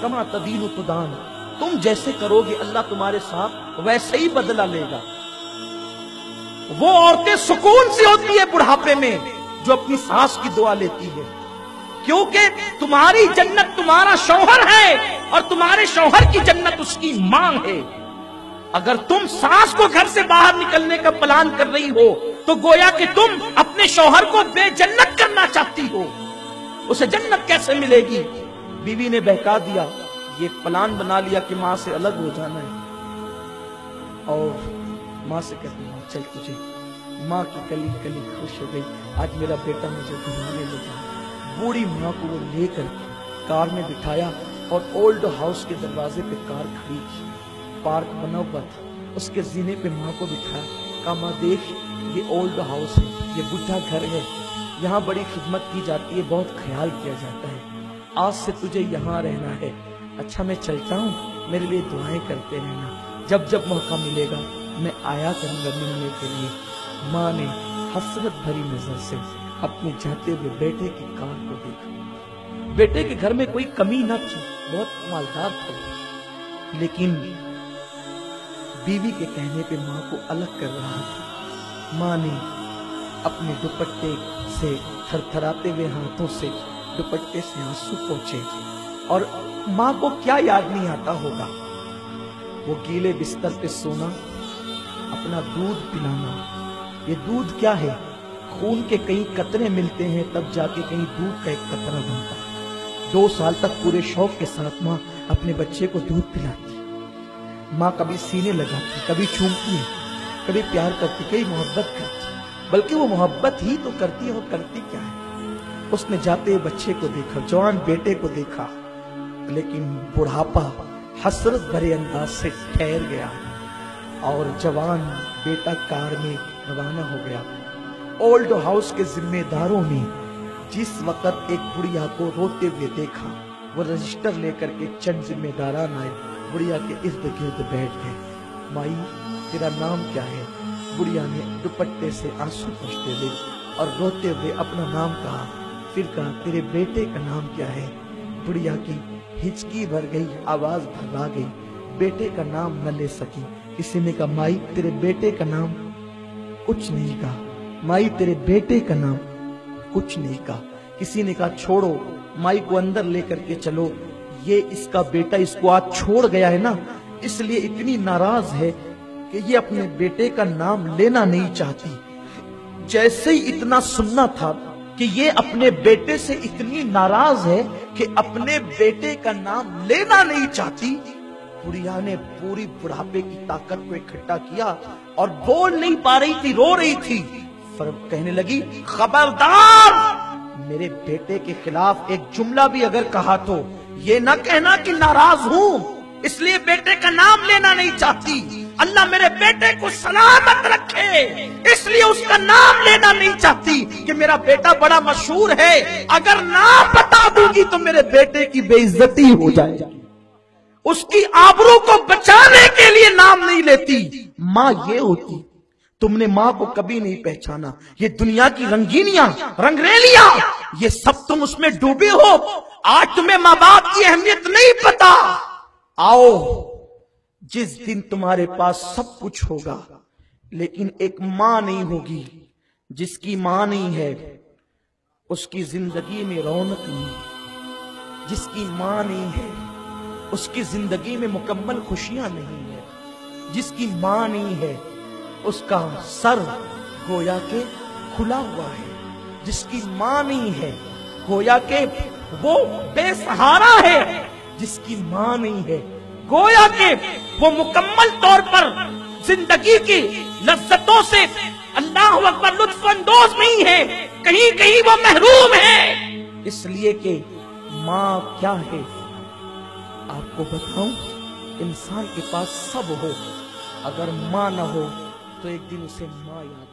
کما تدین تدان، تم جیسے کرو گے اللہ تمہارے ساتھ ویسے ہی بدلہ لے گا۔ وہ عورتیں سکون سے ہوتی ہے بڑھاپے میں جو اپنی ساس کی دعا لیتی ہے، کیونکہ تمہاری جنت تمہارا شوہر ہے اور تمہارے شوہر کی جنت اس کی ماں ہے۔ اگر تم ساس کو گھر سے باہر نکلنے کا پلان کر رہی ہو تو گویا کہ تم اپنے شوہر کو بے جنت کرنا چاہتی ہو، اسے جنت کیسے ملے گی؟ بیوی نے بہکا دیا، یہ پلان بنا لیا کہ ماں سے الگ ہو جانا ہے، اور ماں سے کہتی ہوں چل تجھے، ماں کی کلی کلی خوش ہو گئی، آج میرا بیٹا مجھے گھمانے لے جائے۔ بوڑھی ماں کو وہ لے کر کار میں بٹھایا اور اولڈ ہاؤس کے دروازے پہ کار کھڑی کی، پارک بنا ہوا تھا، اس کے زینے پہ ماں کو بٹھایا، کہا ماں دیکھ یہ اولڈ ہاؤس ہے، یہ بڈھا گھر ہے، یہاں بڑی خدمت کی جاتی ہے، بہت خیال کیا جاتا ہے، آج سے تجھے یہاں رہنا ہے۔ اچھا میں چلتا ہوں، میرے لیے دعائیں کرتے رہنا، جب جب موقع ملے گا میں آیا کروں گا ملنے کے لیے۔ ماں نے حسرت بھری نظر سے اپنے جاتے ہوئے بیٹے کی کار کو دیکھا۔ بیٹے کے گھر میں کوئی کمی نہ تھی، بہت مالدار تھا، لیکن بیوی کے کہنے پہ ماں کو الگ کر رہا تھا۔ ماں نے اپنے دوپٹے سے تھر تھراتے ہوئے ہاتھوں سے دوپٹے سے آنسو پوچھے، اور ماں کو کیا یاد نہیں آتا ہوگا، وہ گیلے بستر پہ سونا، اپنا دودھ پلانا۔ یہ دودھ کیا ہے؟ خون کے کئی قطرے ملتے ہیں تب جا کے کہیں دودھ کا ایک قطرہ بنتا ہے۔ 2 سال تک پورے شوق کے ساتھ ماں اپنے بچے کو دودھ پلاتی، ماں کبھی سینے لگاتی، کبھی چومتی ہے، کبھی پیار کرتی، کبھی محبت کرتی، بلکہ وہ محبت ہی تو کرتی ہے، وہ کرتی کیا ہے؟ اس نے جاتے بچے کو دیکھا، جوان بیٹے کو دیکھا، لیکن بڑھاپا حسرت بھرے انداز سے ٹھہر گیا اور جوان بیٹا کار میں روانہ ہو گیا۔ اولڈ ہاؤس کے ذمہ داروں نے جس وقت ایک بڑھیا کو روتے ہوئے دیکھا، وہ رجسٹر لے کر کے چند ذمہ داران آئے، بڑھیا کے ارد گرد بیٹھ گئے۔ مائی تیرا نام کیا ہے؟ بڑھیا نے دوپٹے سے آنسو پوچھتے ہوئے اور روتے ہوئے اپنا نام کہا، پھر کہا تیرے بیٹے کا نام کیا ہے؟ بڑھیا کی ہچکی بھر گئی، آواز بھرا گئی، بیٹے کا نام نہ لے سکی۔ کسی نے کہا مائی تیرے بیٹے کا نام؟ کچھ نہیں کہا۔ مائی تیرے بیٹے کا نام؟ کچھ نہیں کہا۔ کسی نے کہا چھوڑو، مائی کو اندر لے کر کے چلو، یہ اس کا بیٹا اس کو آج چھوڑ گیا ہے نا، اس لیے اتنی ناراض ہے کہ یہ اپنے بیٹے کا نام لینا نہیں چاہتی۔ جیسے ہی اتنا سننا تھا کہ یہ اپنے بیٹے سے اتنی ناراض ہے کہ اپنے بیٹے کا نام لینا نہیں چاہتی، بڑھیا نے پوری بڑھاپے کی طاقت کو اکٹھا کیا اور بول نہیں پا رہی تھی، رو رہی تھی، کہنے لگی خبردار، میرے بیٹے کے خلاف ایک جملہ بھی اگر کہا تو یہ نہ کہنا کہ ناراض ہوں، اس لیے بیٹے کا نام لینا نہیں چاہتی، اللہ میرے بیٹے کو سلامت رکھے اس لیے اس کا نام لینا نہیں چاہتی کہ میرا بیٹا بڑا مشہور ہے، اگر نام بتا دوں گی تو میرے بیٹے کی بے عزتی ہو جائے گی، اس کی آبرو کو بچانے کے لیے نام نہیں لیتی۔ ماں یہ ہوتی، تم نے ماں کو کبھی نہیں پہچانا، یہ دنیا کی رنگینیاں رنگریلیاں یہ سب تم اس میں ڈوبے ہو، آج تمہیں ماں باپ کی اہمیت نہیں پتا۔ آؤ جس دن تمہارے پاس سب کچھ ہوگا لیکن ایک ماں نہیں ہوگی، جس کی ماں نہیں ہے اس کی زندگی میں رونق نہیں، جس کی ماں نہیں ہے اس کی زندگی میں مکمل خوشیاں نہیں ہے، جس کی ماں نہیں ہے اس کا سر گویا کہ کھلا ہوا ہے، جس کی ماں نہیں ہے گویا کہ وہ بے سہارا ہے، جس کی ماں نہیں ہے گویا کہ وہ مکمل طور پر زندگی کی لذتوں سے اللہ اکبر لطف اندوز نہیں ہے، کہیں کہیں وہ محروم ہے۔ اس لیے کہ ماں کیا ہے آپ کو بتاؤں، انسان کے پاس سب ہو، اگر ماں نہ ہو تو ایک دن اسے ماں یاد